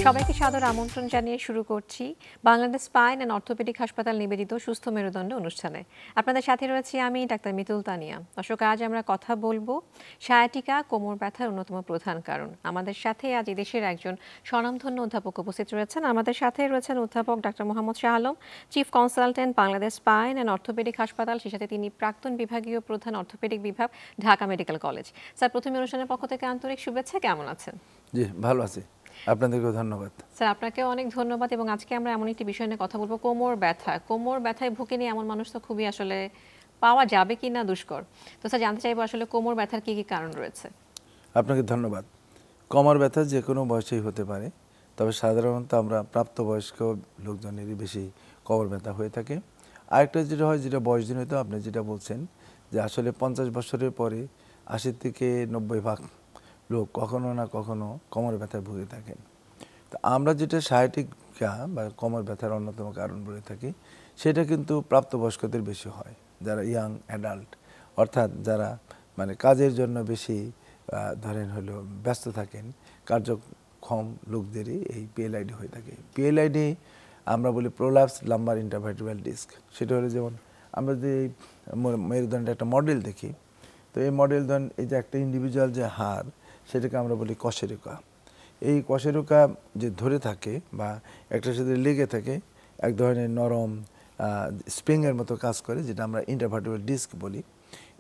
সবাইকে সাদর আমন্ত্রণ জানিয়ে শুরু করছি বাংলাদেশ স্পাইন অ্যান্ড অর্থোপেডিক হাসপাতাল নিবেদিত সুস্থ মেরুদণ্ড অনুষ্ঠানে। আপনাদের সাথে রয়েছি আমি ডাক্তার মিতুল তানিয়া। দর্শক, আজ আমরা কথা বলবো সায়াটিকা, কোমর ব্যথার অন্যতম প্রধান কারণ। আমাদের সাথে আজ এদেশের একজন স্বনামধন্য অধ্যাপক উপস্থিত রয়েছেন। আমাদের সাথে রয়েছেন অধ্যাপক doctor Mohammad Shah Alam, chief consultant Bangladesh spine and orthopaedic হাসপাতাল। সে সাথে তিনি প্রাক্তন বিভাগীয় প্রধান, অর্থোপেডিক বিভাগ, ঢাকা মেডিকেল কলেজ। স্যার, প্রথমে অনুষ্ঠানের পক্ষ থেকে আন্তরিক শুভেচ্ছা। কেমন আছেন? জি, ভালো আছি। আপনাদেরকেও ধন্যবাদ। স্যার, আপনাকে অনেক ধন্যবাদ। এবং আজকে আমরা এমন একটি বিষয় নিয়ে কথা বলবো, কোমর ব্যথা। কোমর ব্যথায় ভুগে নিয়ে এমন মানুষ তো খুবই আসলে পাওয়া যাবে কিনা দুষ্কর। তো স্যার, জানতে চাইবো আসলে কোমর ব্যথার কি কি কারণ রয়েছে? আপনাকে ধন্যবাদ। কোমর ব্যথা যে কোনো বয়সেই হতে পারে, তবে সাধারণত আমরা প্রাপ্তবয়স্ক লোকজনেরই বেশি কোমর ব্যথা হয়ে থাকে। আরেকটা যেটা হয়, যেটা বয়সজনিত, আপনি যেটা বলছেন যে আসলে 50 বছরের পরে 80 থেকে 90% লোক কখনো না কখনো কোমর ব্যথায় ভুগে থাকেন। তো আমরা যেটা সায়াটিকা বা কোমর ব্যথার অন্যতম কারণ বলে থাকি, সেটা কিন্তু প্রাপ্তবয়স্কদের বেশি হয়, যারা ইয়াং অ্যাডাল্ট, অর্থাৎ যারা মানে কাজের জন্য বেশি ধরেন হলো ব্যস্ত থাকেন, কার্যক্ষম লোকদেরই এই পিএলআইডি হয়ে থাকে। পিএলআইডি আমরা বলি প্রোলাপস লাম্বার ইন্টারভার্টিব্রাল ডিস্ক। সেটা হলো যেমন আমরা যে মেরুদণ্ডের একটা মডেল দেখি, তো এই মডেল ধরেন এই যে একটা ইন্ডিভিজুয়াল যে হাড়, সেটাকে আমরা বলি কশেরুকা। এই কশেরুকা যে ধরে থাকে বা একটার সাথে লেগে থাকে, এক ধরনের নরম স্প্রিংয়ের মতো কাজ করে, যেটা আমরা ইন্টারভার্টিব্রাল ডিস্ক বলি।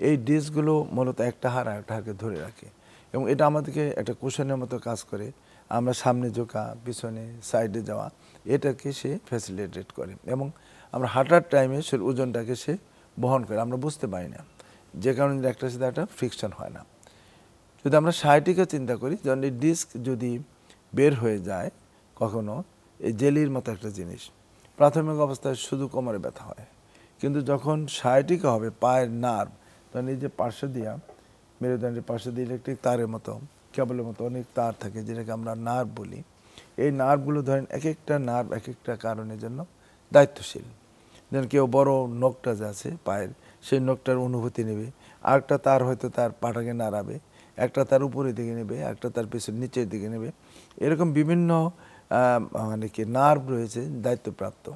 এই ডিস্কগুলো মূলত একটা হাড় আর একটা হাড়কে ধরে রাখে, এবং এটা আমাদেরকে একটা কুশনের মতো কাজ করে। আমরা সামনে ঝোঁকা, পিছনে সাইডে যাওয়া, এটাকে সে ফ্যাসিলিটেট করে, এবং আমরা হাঁটার টাইমে সে ওজনটাকে সে বহন করে, আমরা বুঝতে পারি না, যে কারণে একটার সাথে একটা ফ্রিকশন হয় না। যদি আমরা সায়াটিকা চিন্তা করি, যেমন এই ডিস্ক যদি বের হয়ে যায় কখনো, এই জেলির মতো একটা জিনিস, প্রাথমিক অবস্থায় শুধু কোমরে ব্যথা হয়, কিন্তু যখন সায়াটিকা হবে পায়ের নার্ভ, তখন এই যে পার্শ্ব দিয়া মেরুদণ্ডের পার্শ্ব দিয়ে ইলেকট্রিক তারের মতো, কেবলের মতো অনেক তার থাকে, যেটাকে আমরা নার্ভ বলি। এই নার্ভগুলো ধরেন এক একটা নার্ভ এক একটা কারণের জন্য দায়িত্বশীল। যেন কেউ বড় নখটা যে আছে পায়ের, সেই নখটার অনুভূতি নেবে, আরেকটা তার হয়তো তার পাটাকে নাড়াবে, একটা তার উপরের দিকে নেবে, একটা তার পেছনে নিচের দিকে নেবে। এরকম বিভিন্ন মানে কি নার্ভ রয়েছে দায়িত্বপ্রাপ্ত।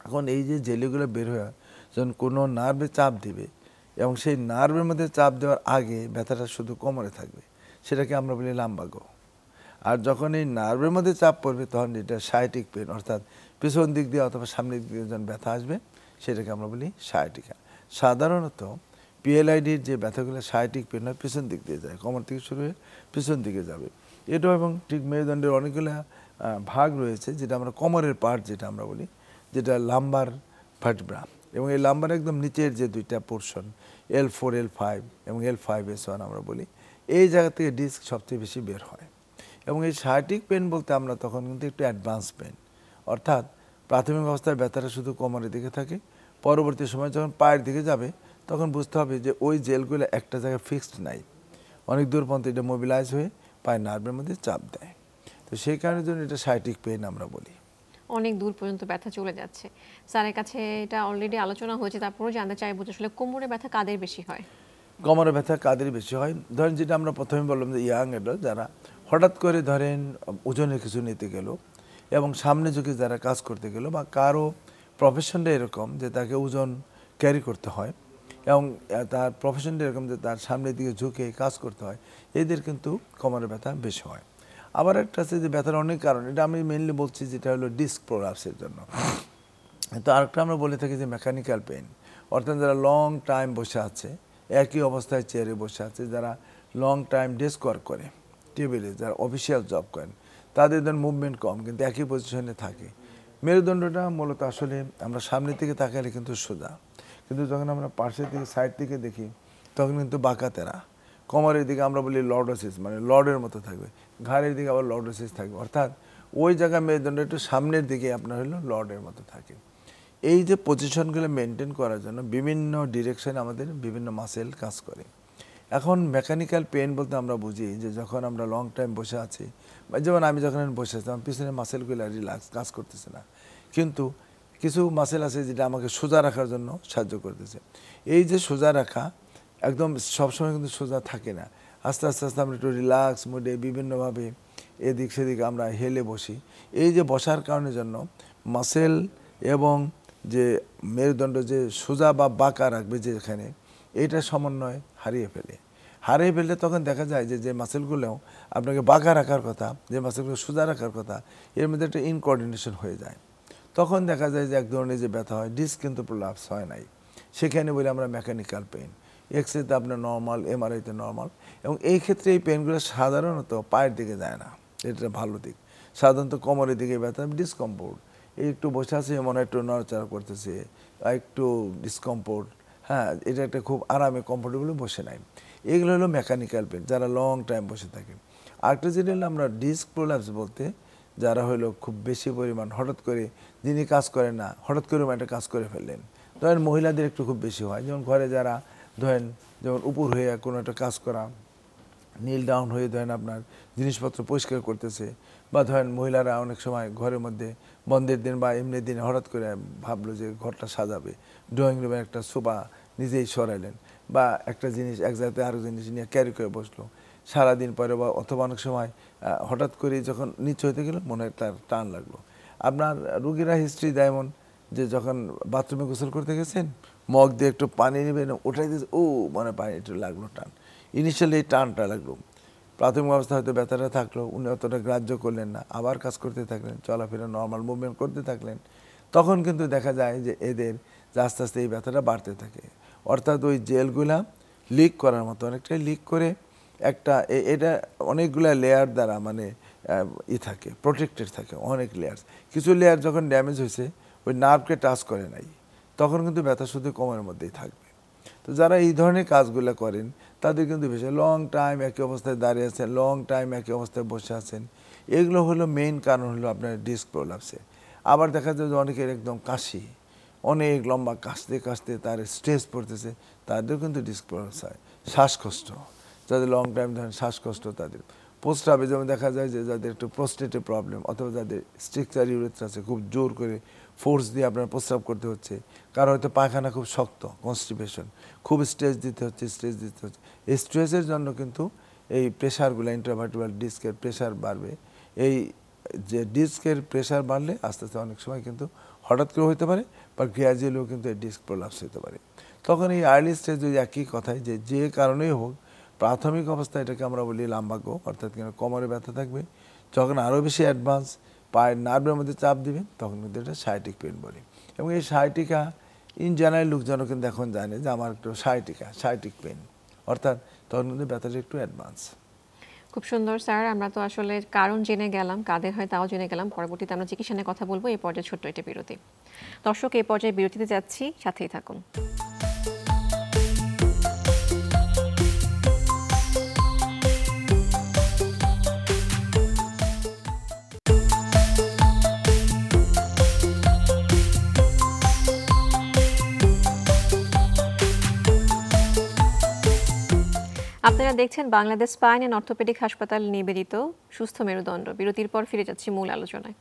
এখন এই যে জেলিগুলো বের হয়ে যখন কোনো নার্ভে চাপ দিবে, এবং সেই নার্ভের মধ্যে চাপ দেওয়ার আগে ব্যথাটা শুধু কোমরে থাকবে, সেটাকে আমরা বলি লাম্বাগো। আর যখন এই নার্ভের মধ্যে চাপ পড়বে, তখন এটা সায়াটিক পেন, অর্থাৎ পিছন দিক দিয়ে অথবা সামনের দিক দিয়ে যখন ব্যথা আসবে, সেটাকে আমরা বলি সায়াটিকা। সাধারণত পিএলআইডির যে ব্যথাগুলো সায়াটিক পেন হয়, পিছন দিক দিয়ে যায়, কোমর থেকে শুরু হয়ে পিছন দিকে যাবে এটাও। এবং ঠিক মেরুদণ্ডের অনেকগুলো ভাগ রয়েছে, যেটা আমরা কোমরের পার্ট যেটা আমরা বলি, যেটা লাম্বার ভার্টিব্রা, এবং এই লাম্বার একদম নিচের যে দুইটা পোর্শন L4 L5 এবং L5 S1 আমরা বলি, এই জায়গা থেকে ডিস্ক সবচেয়ে বেশি বের হয়। এবং এই সায়াটিক পেন বলতে আমরা তখন কিন্তু একটু অ্যাডভান্স পেন, অর্থাৎ প্রাথমিক অবস্থায় ব্যথাটা শুধু কোমরের দিকে থাকে, পরবর্তী সময় যখন পায়ের দিকে যাবে, তখন বুঝতে হবে যে ওই জেলগুলো একটা জায়গায় ফিক্সড নাই, অনেক দূর পর্যন্ত এটা মোবিলাইজ হয়ে পায়ের নার্ভের মধ্যে চাপ দেয়। তো সেই কারণের জন্য এটা সায়াটিক পেন আমরা বলি। অনেক দূর পর্যন্ত ব্যথা চলে যাচ্ছে। স্যারের কাছে এটা অলরেডি আলোচনা হয়েছে, তারপরেও জানতে চাইবো যে আসলে কোমরে ব্যথা কাদের বেশি হয়? কোমরে ব্যথা কাদের বেশি হয়? ধরেন যেটা আমরা প্রথমে বললাম যে ইয়াং এডাল্ট, যারা হঠাৎ করে ধরেন ওজনের কিছু নিতে গেল, এবং সামনে ঝুঁকে যারা কাজ করতে গেল, বা কারো প্রফেশনটা এরকম যে তাকে ওজন ক্যারি করতে হয়, এবং তার প্রফেশনটা এরকম যে তার সামনের দিকে ঝুঁকে কাজ করতে হয়, এদের কিন্তু কোমরে ব্যথা বেশি হয়। আবার একটা আছে যে ব্যথার অনেক কারণ, এটা আমি মেনলি বলছি, যেটা হলো ডিস্ক প্রোলাপসের জন্য। তো আরেকটা আমরা বলে থাকি যে মেকানিক্যাল পেন, অর্থাৎ যারা লং টাইম বসে আছে, একই অবস্থায় চেয়ারে বসে আছে, যারা লং টাইম ডেস্ক ওয়ার্ক করে, টেবিলে যারা অফিসিয়াল জব করেন, তাদের ধর মুভমেন্ট কম কিন্তু একই পজিশনে থাকে। মেরুদণ্ডটা মূলত আসলে আমরা সামনের দিকে তাকালে কিন্তু সোজা, কিন্তু যখন আমরা পাশের দিকে সাইড থেকে দেখি, তখন কিন্তু বাঁকা তেরা। কোমরের দিকে আমরা বলি লর্ডোসিস, মানে লর্ডের মতো থাকবে, ঘাড়ের দিকে আবার লর্ডোসিস থাকবে, অর্থাৎ ওই জায়গায় মেরুদণ্ড একটু সামনের দিকে আপনার হলো লর্ডের মতো থাকে। এই যে পজিশনগুলো মেনটেন করার জন্য বিভিন্ন ডিরেকশনে আমাদের বিভিন্ন মাসেল কাজ করে। এখন মেকানিক্যাল পেন বলতে আমরা বুঝি যে যখন আমরা লং টাইম বসে আছি, যেমন আমি যখন বসে আছি, আমার পিছনের মাসেলগুলো রিল্যাক্স কাজ করতেছে না, কিন্তু কিছু মাসেল আছে যেটা আমাকে সোজা রাখার জন্য সাহায্য করতেছে। এই যে সোজা রাখা একদম সবসময় কিন্তু সোজা থাকে না, আস্তে আস্তে আস্তে আমরা একটু রিল্যাক্স মুডে বিভিন্নভাবে এদিক সেদিক আমরা হেলে বসি, এই যে বসার কারণের জন্য মাসেল এবং যে মেরুদণ্ড যে সোজা বা বাঁকা রাখবে যেখানে, এইটা সমন্বয় হারিয়ে ফেলে তখন দেখা যায় যে মাসেলগুলোও আপনাকে বাঁকা রাখার কথা, যে মাসেলগুলো সোজা রাখার কথা, এর মধ্যে একটা ইনকোঅর্ডিনেশন হয়ে যায়। তখন দেখা যায় যে এক ধরনের যে ব্যথা হয়, ডিস্ক কিন্তু প্রলাপস হয় নাই, সেখানে বলে আমরা মেকানিক্যাল পেইন। এক্সরেতে আপনার নর্মাল, এমআরআইতে নর্মাল। এবং এই ক্ষেত্রে এই পেইনগুলো সাধারণত পায়ের দিকে যায় না, এটা ভালো দিক। সাধারণত কোমরের দিকে ব্যথা, ডিসকমফোর্ট, এই একটু বসে আছে মনে একটু নড়াচড়া করতেছে, একটু ডিসকমফোর্ট, হ্যাঁ, এটা একটা খুব আরামে কমফোর্টেবলি বসে নাই, এগুলো হলো মেকানিক্যাল পেন, যারা লং টাইম বসে থাকে। আরেকটা যেটা হলো আমরা ডিস্ক প্রোল্যাপস বলতে, যারা হলো খুব বেশি পরিমাণ হঠাৎ করে, যিনি কাজ করেন না হঠাৎ করে একটা কাজ করে ফেললেন, ধরেন মহিলাদের একটু খুব বেশি হয়, যেমন ঘরে যারা ধরেন যেমন উপর হয়ে কোনো একটা কাজ করা, নীল ডাউন হয়ে ধরেন আপনার জিনিসপত্র পরিষ্কার করতেছে, বা ধরেন মহিলারা অনেক সময় ঘরের মধ্যে বন্ধের দিন বা এমনি দিনে হঠাৎ করে ভাবলো যে ঘরটা সাজাবে, ড্রয়িং রুমে একটা সোফা নিজেই সরাইলেন, বা একটা জিনিস এক জায়গাতে আরও জিনিস নিয়ে ক্যারি করে বসলো, সারাদিন পরে, বা অথবা অনেক সময় হঠাৎ করে যখন নিচে হইতে গেল মনে হয় তার টান লাগলো। আপনার রুগীরা হিস্ট্রি দেয় এমন যে যখন বাথরুমে গোসল করতে গেছেন, মগ দিয়ে একটু পানি নেবেন, ওঠাই দিয়েছে, ও মনে পানি একটু লাগলো টান, ইনিশিয়ালি এই টানটা লাগলো, প্রাথমিক অবস্থা হয়তো ব্যথাটা থাকলো, উনি অতটা গ্রাহ্য করলেন না, আবার কাজ করতে থাকলেন, চলাফেরা নর্মাল মুভমেন্ট করতে থাকলেন, তখন কিন্তু দেখা যায় যে এদের যে আস্তে আস্তে এই ব্যথাটা বাড়তে থাকে। অর্থাৎ ওই জেলগুলা লিক করার মতো অনেকটাই লিক করে একটা এটা অনেকগুলা লেয়ার দ্বারা মানে থাকে, প্রোটেক্টেড থাকে অনেক লেয়ার। কিছু লেয়ার যখন ড্যামেজ হয়েছে, ওই নার্ভকে টাচ করে নাই, তখন কিন্তু ব্যথা শুধু কোমরের মধ্যেই থাকবে। তো যারা এই ধরনের কাজগুলো করেন তাদের কিন্তু বেশি লং টাইম একই অবস্থায় দাঁড়িয়ে আছেন, লং টাইম একই অবস্থায় বসে আছেন, এগুলো হলো মেইন কারণ হলো আপনার ডিস্ক প্রলাপসে। আবার দেখা যায় যে অনেকের একদম কাশি, অনেক লম্বা কাশতে কাশতে তার স্ট্রেস পড়তেছে, তাদেরও কিন্তু ডিস্ক প্রলাপস হয়। শ্বাসকষ্ট, যাদের লং টাইম ধরেন শ্বাসকষ্ট, তাদের প্রস্রাবে যেমন দেখা যায় যে যাদের একটু প্রস্টেটের প্রবলেম, অথবা যাদের স্ট্রিকচার ইউরেথ্রা আছে, খুব জোর করে ফোর্স দিয়ে আপনার প্রস্রাব করতে হচ্ছে, কারো হয়তো পায়খানা খুব শক্ত, কনস্টিপেশন, খুব স্ট্রেস দিতে হচ্ছে। এই স্ট্রেসের জন্য কিন্তু এই প্রেশারগুলো, ইন্ট্রাভার্টিব্রাল ডিস্কের প্রেশার বাড়বে। এই যে ডিস্কের প্রেশার বাড়লে আস্তে আস্তে অনেক সময় কিন্তু হঠাৎ করে হতে পারে, বা গ্র্যাজুয়ালিও কিন্তু এই ডিস্ক প্রলাপস হতে পারে। তখন এই আর্লি স্টেজ ওই একই কথাই, যে কারণেই হোক, প্রাথমিক অবস্থায় এটাকে আমরা বলি লাম্বাগ্য, অর্থাৎ কোমরে ব্যথা থাকবে। যখন আরও বেশি অ্যাডভান্স পায়ের নার্ভের মধ্যে চাপ দিবে, তখন কিন্তু এটা সায়াটিক পেন বলি। এবং এই সায়াটিকা ইন জেনারেল লোকজন কিন্তু এখন জানে যে আমার একটু সায়াটিক পেন, অর্থাৎ তখন কিন্তু ব্যথাটা একটু অ্যাডভান্স। খুব সুন্দর স্যার, আমরা তো আসলে কারণ জেনে গেলাম, কাদের হয় তাও জেনে গেলাম। পরবর্তীতে আমরা চিকিৎসা নিয়ে কথা বলবো, এই পর্যায়ে ছোট্ট একটা বিরতি। দর্শক, এই পর্যায়ে বিরতিতে যাচ্ছি, সাথেই থাকুন। আপনারা দেখছেন বাংলাদেশ স্পাইন অ্যান্ড অর্থোপেডিক হাসপাতাল নিবেদিত সুস্থ মেরুদণ্ড। বিরতির পর ফিরে যাচ্ছি মূল আলোচনায়।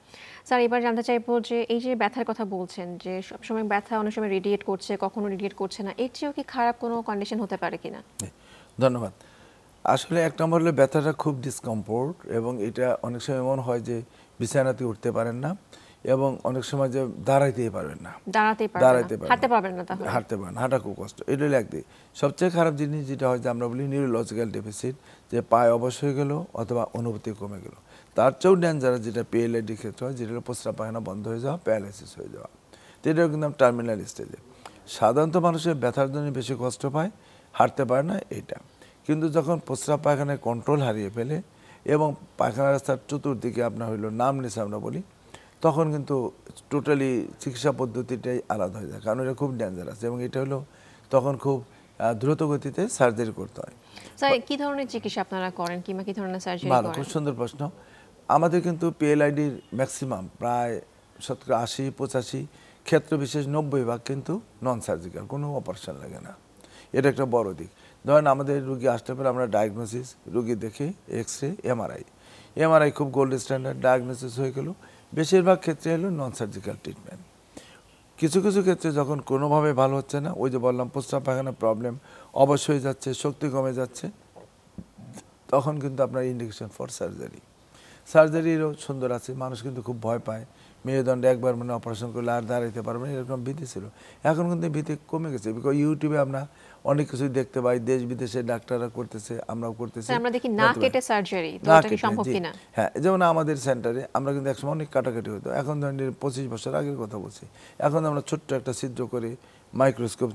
স্যার, এবার জানতে চাইবো যে এই যে ব্যথার কথা বলছেন, যে সবসময় ব্যথা অনেক সময় রেডিয়েট করছে, কখনো রেডিয়েট করছে না, এর চেয়েও কি খারাপ কোনো কন্ডিশন হতে পারে কিনা? ধন্যবাদ। আসলে এক নম্বর হলো ব্যথাটা খুব ডিসকমফোর্ট, এবং এটা অনেক সময় এমন হয় যে বিছানাতে উঠতে পারেন না, এবং অনেক সময় যে দাঁড়াইতেই পারবেন না, হাঁটতে পারবেন না, হাঁটা খুব কষ্ট। এটা হলো একদিক। সবচেয়ে খারাপ জিনিস যেটা হয় যে আমরা বলি নিউরোলজিক্যাল ডেফিসিট, যে পায়ে অবশ হয়ে গেল অথবা অনুভূতি কমে গেল। তার চেয়েও ডেঞ্জারাস যেটা পিএলআইডি ক্ষেত্রে হয়, যেটা হলো প্রস্রাব পায়খানা বন্ধ হয়ে যাওয়া, প্যারালাইসিস হয়ে যাওয়া। তো এটাও কিন্তু টার্মিনাল স্টেজে। সাধারণত মানুষের ব্যথার জন্য বেশি কষ্ট পায়, হাঁটতে পারে না এটা। কিন্তু যখন প্রস্রাব পায়খানায় কন্ট্রোল হারিয়ে ফেলে এবং পায়খানা রাস্তার চতুর্দিকে আপনার হইলো নামনেস আমরা বলি, তখন কিন্তু টোটালি চিকিৎসা পদ্ধতিটাই আলাদা হয়ে যায়, কারণ এটা খুব ডেঞ্জারাস, এবং এটা হলো তখন খুব দ্রুত গতিতে সার্জারি করতে হয়। স্যার, কি ধরনের চিকিৎসা আপনারা করেন, কিংবা কি ধরনের সার্জারি ভালো, করেন? খুব সুন্দর প্রশ্ন। আমাদের কিন্তু পিএলআইডির ম্যাক্সিমাম প্রায় 80-85 ক্ষেত্র বিশেষ 90% কিন্তু নন সার্জিক্যাল, কোনো অপারেশন লাগে না। এটা একটা বড় দিক। ধরেন আমাদের রুগী আসতে পারে, আমরা ডায়াগনোসিস রুগী দেখে এক্স-রে, এমআরআই খুব গোল্ড স্ট্যান্ডার্ড, ডায়াগনোসিস হয়ে গেল। বেশিরভাগ ক্ষেত্রে হলো নন সার্জিক্যাল ট্রিটমেন্ট। কিছু কিছু ক্ষেত্রে যখন কোনোভাবে ভালো হচ্ছে না, ওই যে বললাম প্রস্রাব পায়খানার প্রবলেম, অবশ হয়ে যাচ্ছে, শক্তি কমে যাচ্ছে, তখন কিন্তু আপনার ইন্ডিকেশন ফর সার্জারি। সার্জারিরও সুন্দর আছে, মানুষ কিন্তু খুব ভয় পায়, মেরুদণ্ডে একবার মানে অপারেশন করলে আর দাঁড়াইতে পারবে না, এরকম ভীতি ছিল। এখন কিন্তু ভীতি কমে গেছে, বিকজ ইউটিউবে আমরা অনেক কিছুই দেখতে পাই, দেশ বিদেশে ডাক্তাররা করতেছে, আমরাও করতেছি। স্যার আমরা দেখি না কেটে সার্জারি, তো না এটা কি কেটে, সম্ভব জি। কিনা? হ্যাঁ, যেমন আমাদের সেন্টারে আমরা কিন্তু একসময় অনেক কাটাকাটি হতো, এখন ধরেন 25 বছর আগের কথা বলছি, এখন আমরা ছোট্ট একটা ছিদ্র করে মাইক্রোস্কোপ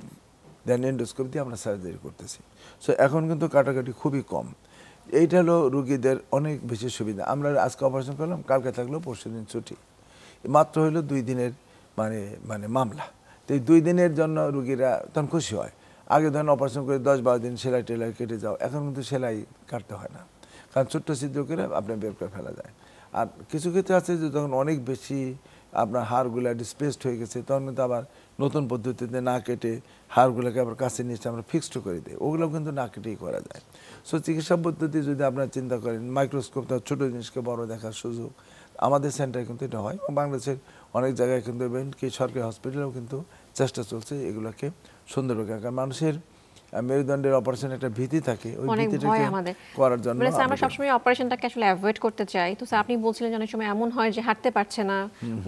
দেন এন্ডোস্কোপ দিয়ে আমরা সার্জারি করতেছি। সো এখন কিন্তু কাটাকাটি খুবই কম। এইটা হলো রুগীদের অনেক বেশি সুবিধা। আমরা আজকে অপারেশন করলাম, কালকে থাকলেও পরশু দিন ছুটি, মাত্র হলো 2 দিনের মানে মানে মামলা। তো এই 2 দিনের জন্য রুগীরা তখন খুশি হয়। আগে ধরেন অপারেশন করে 10-12 দিন সেলাই টেলাই কেটে যাও, এখন কিন্তু সেলাই কাটতে হয় না, কারণ ছোট্ট ছিদ্র করে আপনার বের করে ফেলা যায়। আর কিছু ক্ষেত্রে আছে যে যখন অনেক বেশি আপনার হাড়গুলো ডিসপ্লেসড হয়ে গেছে, তখন কিন্তু আবার নতুন পদ্ধতিতে না কেটে হাড়গুলোকে আবার কাছে নিচে আমরা ফিক্সড করে দিই, ওগুলো কিন্তু না কেটেই করা যায়। সো চিকিৎসা পদ্ধতি যদি আপনারা চিন্তা করেন, মাইক্রোস্কোপ তো ছোটো জিনিসকে বড় দেখার সুযোগ, আমাদের সেন্টারে কিন্তু এটা হয়। বাংলাদেশের অনেক জায়গায় কিন্তু কি সরকারি হসপিটালেও কিন্তু চেষ্টা চলছে এগুলোকে সুন্দর রাখার, কারণ মানুষের মেরুদণ্ডের অপারেশন একটা ভীতি থাকে, ওই অনেক ভয় ভীতিটাকে আমাদের করার জন্য মানে স্যার আমরা সবসময় অপারেশনটাকে আসলে অ্যাভয়েড করতে চাই। তো স্যার আপনি বলছিলেন যে অনেক সময় এমন হয় যে হাঁটতে পারছে না,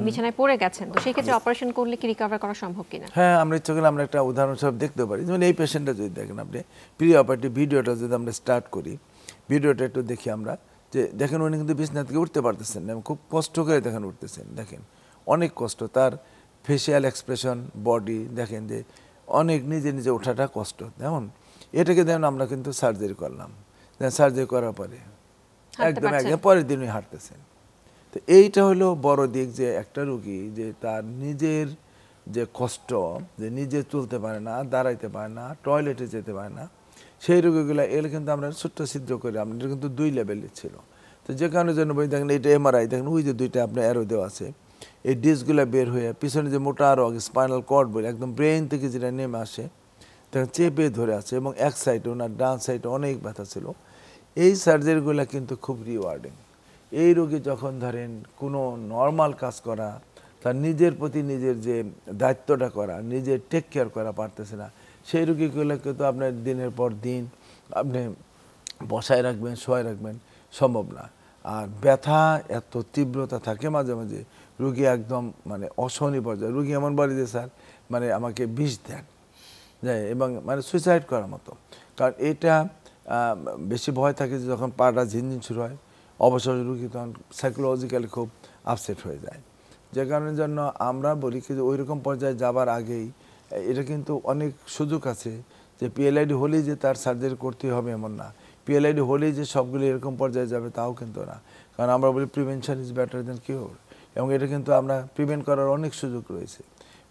বিছানায় পড়ে গেছেন, তো সেই ক্ষেত্রে অপারেশন করলে কি রিকভার করা সম্ভব কিনা? হ্যাঁ, আমরা ইচ্ছা করলে আমরা একটা উদাহরণস্বরূপ দেখতে পারি। যেমন এই পেশেন্টটা যদি দেখেন আপনি, প্রি অপারেটিভ ভিডিওটা যদি আমরা স্টার্ট করি, ভিডিওটা একটু দেখি আমরা, যে দেখেন উনি কিন্তু বিছানা থেকে উঠতে পারতেছেন না, এবং খুব কষ্ট করে দেখেন উঠতেছেন, দেখেন অনেক কষ্ট, তার ফেসিয়াল এক্সপ্রেশন, বডি দেখেন যে অনেক নিজে নিজে ওঠাটা কষ্ট। যেমন এটাকে দেখেন আমরা কিন্তু সার্জারি করলাম, সার্জারি করার পরে একদম একদম পরের দিনই হাঁটতেছেন। তো এইটা হলো বড় দিক, যে একটা রুগী যে তার নিজের যে কষ্ট, যে নিজে চলতে পারে না, দাঁড়াইতে পারে না, টয়লেটে যেতে পারে না, সেই রোগীগুলো এলে কিন্তু আমরা ছোট্ট ছিদ্র করে, আমাদের কিন্তু 2 লেভেলের ছিল। তো যে কারণের জন্য বলি দেখেন এটা এমআরআই, দেখেন ওই যে 2টা আপনার অ্যারো দেওয়া আছে, এই ডিস্কগুলো বের হয়ে পিছনে যে মোটা রগ স্পাইনাল কর্ড বলে একদম ব্রেন থেকে যেটা নেমে আসে, তখন চেপে ধরে আছে, এবং এক সাইডে ওনার ডান সাইডে অনেক ব্যথা ছিল। এই সার্জারিগুলো কিন্তু খুব রিওয়ার্ডিং। এই রোগী যখন ধরেন কোনো নর্মাল কাজ করা, তার নিজের প্রতি নিজের যে দায়িত্বটা করা, নিজের টেক কেয়ার করা পারতেছে না, সেই রোগীগুলোকে তো আপনার দিনের পর দিন আপনি বসায় রাখবেন, শোয়ায় রাখবেন সম্ভব না। আর ব্যথা এত তীব্রতা থাকে মাঝে মাঝে, রুগী একদম মানে অসহনীয় পর্যায়ে, রুগী এমন বলে যে স্যার মানে আমাকে বিষ দেন, যায় এবং মানে সুইসাইড করার মতো। কারণ এটা বেশি ভয় থাকে যে যখন পাটা ঝিনঝিন শুরু হয়, অবসর রুগী তখন সাইকোলজিক্যালি খুব আপসেট হয়ে যায়। যে কারণের জন্য আমরা বলি কি যে ওই রকম পর্যায়ে যাবার আগেই এটা কিন্তু অনেক সুযোগ আছে, যে পিএলআইডি হলেই যে তার সার্জারি করতেই হবে এমন না, পিএলআইডি হলেই যে সবগুলো এরকম পর্যায়ে যাবে তাও কিন্তু না। কারণ আমরা বলি prevention is better then cure, এবং এটা কিন্তু আমরা প্রিভেন্ট করার অনেক সুযোগ রয়েছে।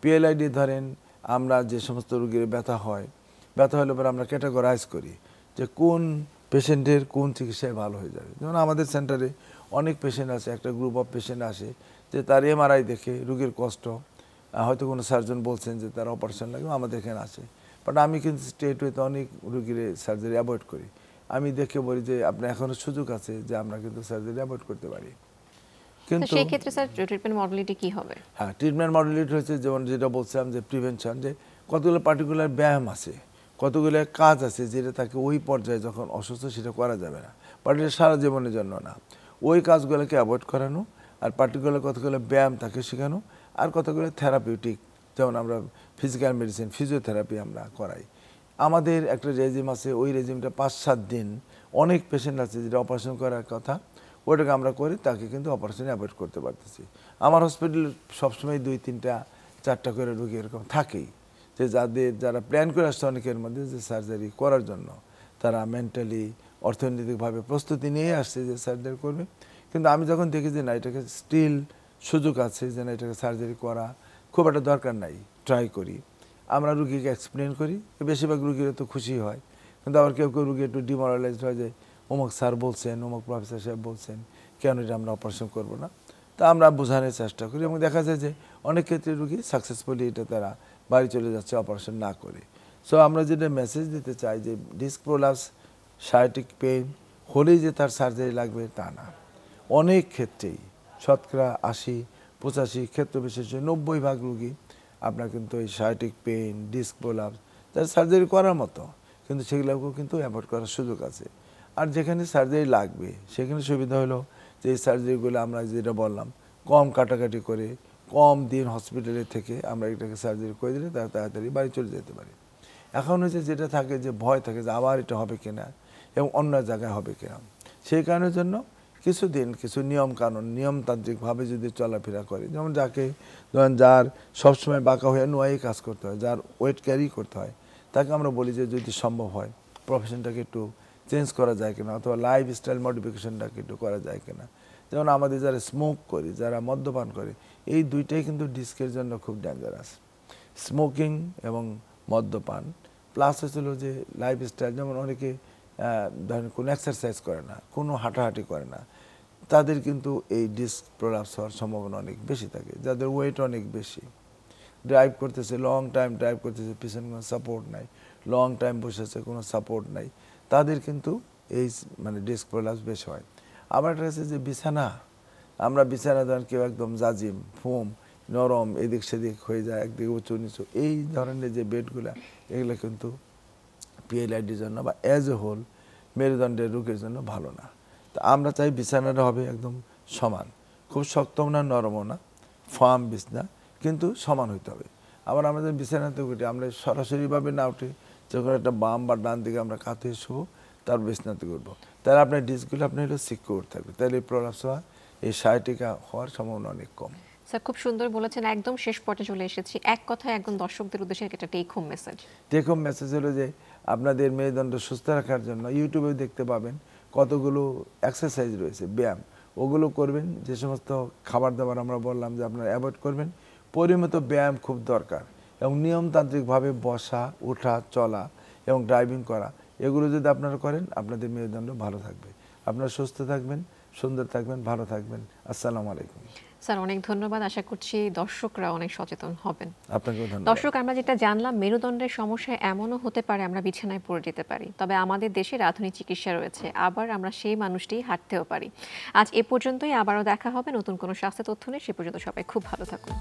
পিএলআইডি ধরেন আমরা যে সমস্ত রোগীর ব্যথা হয়, ব্যথা হলে পরে আমরা ক্যাটাগরাইজ করি যে কোন পেশেন্টের কোন চিকিৎসায় ভালো হয়ে যাবে। যেমন আমাদের সেন্টারে অনেক পেশেন্ট আছে, একটা গ্রুপ অফ পেশেন্ট আসে যে তার এমআরআই দেখে রোগীর কষ্ট, হয়তো কোনো সার্জন বলছেন যে তার অপারেশন লাগবে, আমাদের এখানে আসে। বাট আমি কিন্তু স্টেট ওয়েতে অনেক রোগীর সার্জারি অ্যাভয়েড করি। আমি দেখে বলি যে আপনার এখনও সুযোগ আছে যে আমরা কিন্তু সার্জারি অ্যাভয়েড করতে পারি। কিন্তু সেই ক্ষেত্রে স্যার ট্রিটমেন্ট মডালিটি কি হবে? হ্যাঁ, ট্রিটমেন্ট মডালিটি হচ্ছে যেমন যেটা বলছিলাম যে প্রিভেনশন, যে কতগুলো পার্টিকুলার ব্যায়াম আছে, কতগুলো কাজ আছে যেটা তাকে ওই পর্যায়ে যখন অসুস্থ সেটা করা যাবে না, বাট এটা সারা জীবনের জন্য না, ওই কাজগুলোকে অ্যাভয়েড করানো, আর পার্টিকুলার কতগুলো ব্যায়াম তাকে শেখানো, আর কতগুলো থেরাপিউটিক, যেমন আমরা ফিজিক্যাল মেডিসিন, ফিজিওথেরাপি আমরা করাই। আমাদের একটা রেজিম আছে, ওই রেজিমটা 5-7 দিন, অনেক পেশেন্ট আছে যেটা অপারেশন করার কথা, ওইটাকে আমরা করি, তাকে কিন্তু অপারেশনে অ্যাভয়েড করতে পারতেছি। আমার হসপিটালে সবসময় 2-3-4টা করে রোগী এরকম থাকেই, যে যারা প্ল্যান করে আসছে অনেকের মধ্যে যে সার্জারি করার জন্য, তারা মেন্টালি অর্থনৈতিকভাবে প্রস্তুতি নিয়ে আসছে যে সার্জারি করবে, কিন্তু আমি যখন দেখি যে না এটাকে স্টিল সুযোগ আছে, যে না এটাকে সার্জারি করা খুব একটা দরকার নাই, ট্রাই করি, আমরা রুগীকে এক্সপ্লেন করি, বেশিরভাগ রুগীরা তো খুশি হয়। কিন্তু আবার কেউ কেউ রুগী একটু ডিমোরালাইজড হয় যে অমুক স্যার বলছেন, অমুক প্রফেসর সাহেব বলছেন, কেন এটা আমরা অপারেশন করবো না। তা আমরা বোঝানোর চেষ্টা করি, এবং দেখা যায় যে অনেক ক্ষেত্রে রুগী সাকসেসফুলি এটা তারা বাড়ি চলে যাচ্ছে অপারেশন না করে। সো আমরা যেটা মেসেজ দিতে চাই যে ডিস্ক প্রোলাপস, সায়াটিক পেইন হলেই যে তার সার্জারি লাগবে তা না। অনেক ক্ষেত্রেই 80-85 ক্ষেত্র বিশেষে 90% রুগী আপনার কিন্তু এই সায়াটিক পেইন, ডিস্ক প্রোলাপস তার সার্জারি করার মতো, কিন্তু সেগুলোকেও কিন্তু অ্যাভয়েড করার সুযোগ আছে। আর যেখানে সার্জারি লাগবে সেখানে সুবিধা হলো যে এই সার্জারিগুলো আমরা যেটা বললাম কম কাটাকাটি করে কম দিন হসপিটালে থেকে আমরা এটাকে সার্জারি করে দিলে তারা তাড়াতাড়ি বাড়ি চলে যেতে পারে। এখন হচ্ছে যেটা থাকে যে ভয় থাকে যে আবার এটা হবে কিনা এবং অন্য জায়গায় হবে কিনা, সেই কারণের জন্য কিছুদিন কিছু নিয়ম কানুন নিয়মতান্ত্রিকভাবে যদি চলাফেরা করে, যেমন ধরেন যার সবসময় বাঁকা হয়ে নোয়াই কাজ করতে হয়, যার ওয়েট ক্যারি করতে হয়, তাকে আমরা বলি যে যদি সম্ভব হয় প্রফেশনটাকে একটু চেঞ্জ করা যায় কিনা, অথবা লাইফস্টাইল মডিফিকেশনটাকে একটু করা যায় কিনা। যেমন আমাদের যারা স্মোক করে, যারা মদ্যপান করে, এই দুইটাই কিন্তু ডিস্কের জন্য খুব ডেঞ্জারাস। স্মোকিং এবং মদ্যপান প্লাস হচ্ছিল যে লাইফস্টাইল, যেমন অনেকে ধরেন কোনো এক্সারসাইজ করে না, কোনো হাঁটাহাঁটি করে না, তাদের কিন্তু এই ডিস্ক প্রলাপস হওয়ার সম্ভাবনা অনেক বেশি থাকে। যাদের ওয়েট অনেক বেশি, ড্রাইভ করতেছে, লং টাইম ড্রাইভ করতেছে, পিছনে কোনো সাপোর্ট নাই, লং টাইম বসেছে, কোনো সাপোর্ট নাই, তাদের কিন্তু এই মানে ডিস্ক প্রলাপস বেশি হয়। আবার একটা আছে যে বিছানা, আমরা বিছানা ধরেন কেউ একদম জাজিম ফোম নরম এদিক সেদিক হয়ে যায়, একদিকে উঁচু নিচু, এই ধরনের যে বেডগুলা, এগুলো কিন্তু পিএলআইডির জন্য বা অ্যাজ এ হোল মেরুদণ্ডের রোগের জন্য ভালো না। তো আমরা চাই বিছানাটা হবে একদম সমান, খুব শক্তও না নরমও না, ফার্ম বিছনা, কিন্তু সমান হইতে হবে। আবার আমাদের বিছানাতে উঠে আমরা সরাসরিভাবে না উঠে যখন একটা বাম বা ডান দিকে আমরা কাঁথে শুবো, তার বিছনাতে উঠবো, তাহলে আপনার ডিস্কগুলো আপনি হলো সিকিউর থাকবে, তাহলে এই প্রলাপস হওয়া, এই সায়াটিকা হওয়ার সম্ভাবনা অনেক কম। স্যার খুব সুন্দর বলেছেন, একদম শেষ পর্যায়ে চলে এসেছি। এক কথায় একদম দর্শকদের উদ্দেশ্যে একটা take home message. Take home message হলো যে আপনাদের মেরুদণ্ড সুস্থ রাখার জন্য ইউটিউবে দেখতে পাবেন কতগুলো এক্সারসাইজ রয়েছে, ব্যায়াম, ওগুলো করবেন। যে সমস্ত খাবার দাবার আমরা বললাম যে আপনারা অ্যাভয়েড করবেন, পরিমিত ব্যায়াম খুব দরকার, এবং নিয়মতান্ত্রিকভাবে বসা, ওঠা, চলা এবং ড্রাইভিং করা, এগুলো যদি আপনারা করেন আপনাদের মেরুদণ্ড ভালো থাকবে, আপনারা সুস্থ থাকবেন, সুন্দর থাকবেন, ভালো থাকবেন। আসসালামু আলাইকুম। স্যার অনেক ধন্যবাদ, আশা করছি দর্শকরা অনেক সচেতন হবেন। আপনাকেও ধন্যবাদ। দর্শক, আমরা যেটা জানলাম, মেরুদণ্ডের সমস্যা এমনও হতে পারে আমরা বিছানায় পড়ে যেতে পারি, তবে আমাদের দেশের আধুনিক চিকিৎসা রয়েছে, আবার আমরা সেই মানুষটি হাঁটতেও পারি। আজ এ পর্যন্তই, আবারও দেখা হবে নতুন কোনো স্বাস্থ্য তথ্য নিয়ে। সে পর্যন্ত সবাই খুব ভালো থাকুন।